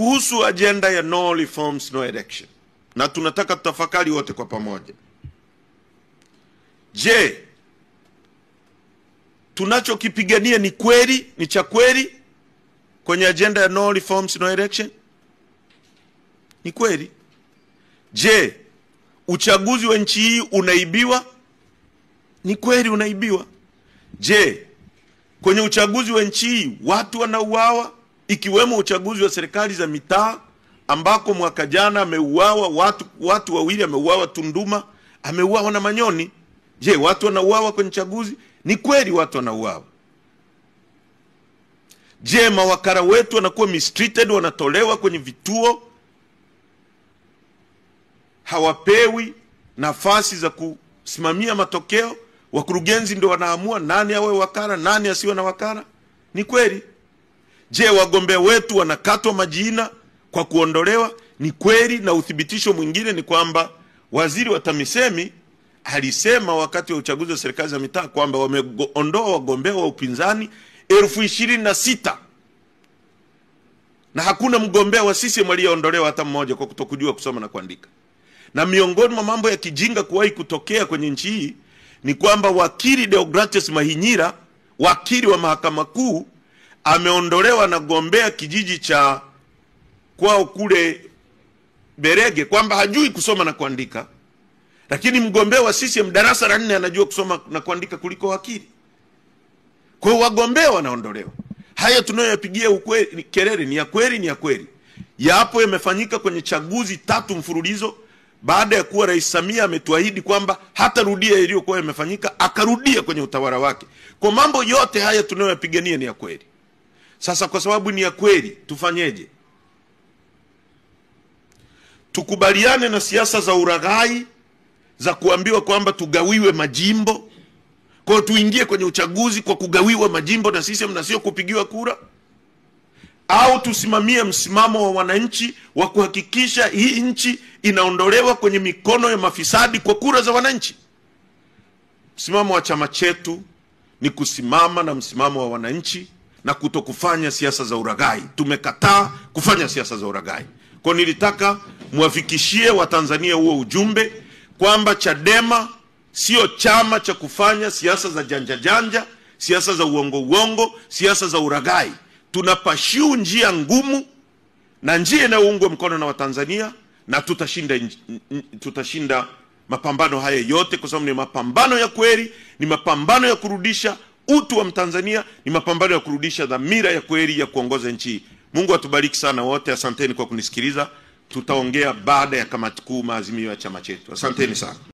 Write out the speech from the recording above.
kuhusu agenda ya no reforms no election, na tunataka tutafakari wote kwa pamoja. Je, tunachokipigania ni kweli, ni cha kweli kwenye agenda ya no reforms no election? Ni kweli? Je, uchaguzi wa nchi hii unaibiwa? Ni kweli unaibiwa? Je, kwenye uchaguzi wa nchi hii watu wanauawa, ikiwemo uchaguzi wa serikali za mitaa ambako mwaka jana ameuawa watu wawili, ameuawa Tunduma, ameuawa na Manyoni? Je, watu wanauawa kwenye uchaguzi? Ni kweli watu wanauawa? Je, mawakala wetu wanakuwa mistreated, wanatolewa kwenye vituo, hawapewi nafasi za kusimamia matokeo, wakurugenzi ndio wanaamua nani awe wakala, nani asiwe na wakala? Ni kweli? Je, wagombea wetu wanakatwa majina kwa kuondolewa? Ni kweli? Na uthibitisho mwingine ni kwamba waziri wa TAMISEMI alisema wakati wa uchaguzi wa serikali za mitaa kwamba wameondoa wagombea wa upinzani 26,000 na hakuna mgombea wa CCM aliyeondolewa hata mmoja kwa kutokujua kusoma na kuandika. Na miongoni mwa mambo ya kijinga kuwahi kutokea kwenye nchi hii ni kwamba wakili Deogratius Mahinyira, wakili wa mahakama kuu, ameondolewa na gombea kijiji cha kwao kule Berege kwamba hajui kusoma na kuandika, lakini mgombea wa CCM darasa la 4 anajua kusoma na kuandika kuliko wakili. Kwa hiyo wagombea wanaondolewa. Haya tunayoyapigia ukweli kelele ni ya kweli, ni ya kweli. Yapo yamefanyika kwenye chaguzi 3 mfululizo baada ya kuwa Rais Samia ametuahidi kwamba hatarudia iliyokuwa yamefanyika, akarudia kwenye utawala wake. Kwa mambo yote haya tunayoyapigania ni ya kweli. Sasa kwa sababu ni ya kweli, tufanyeje? Tukubaliane na siasa za uraghai za kuambiwa kwamba tugawiwe majimbo, kwa tuingie kwenye uchaguzi kwa kugawiwa majimbo na sisi na sio kupigiwa kura? Au tusimamie msimamo wa wananchi wa kuhakikisha hii nchi inaondolewa kwenye mikono ya mafisadi kwa kura za wananchi? Msimamo wa chama chetu ni kusimama na msimamo wa wananchi na kutokufanya siasa za uraghai. Tumekataa kufanya siasa za uraghai. Kwa nilitaka muwafikishie Watanzania huo ujumbe kwamba Chadema sio chama cha kufanya siasa za janja janja, siasa za uongo, siasa za uraghai. Tunapashiu njia ngumu na njia inayoungwa mkono na Watanzania, na tutashinda mapambano haya yote kwa sababu ni mapambano ya kweli, ni mapambano ya kurudisha utu wa Mtanzania, ni mapambano ya kurudisha dhamira ya kweli ya kuongoza nchi. Mungu atubariki sana wote. Asanteni kwa kunisikiliza. Tutaongea baada ya kamati kuu maazimio ya chama chetu. Asanteni sana.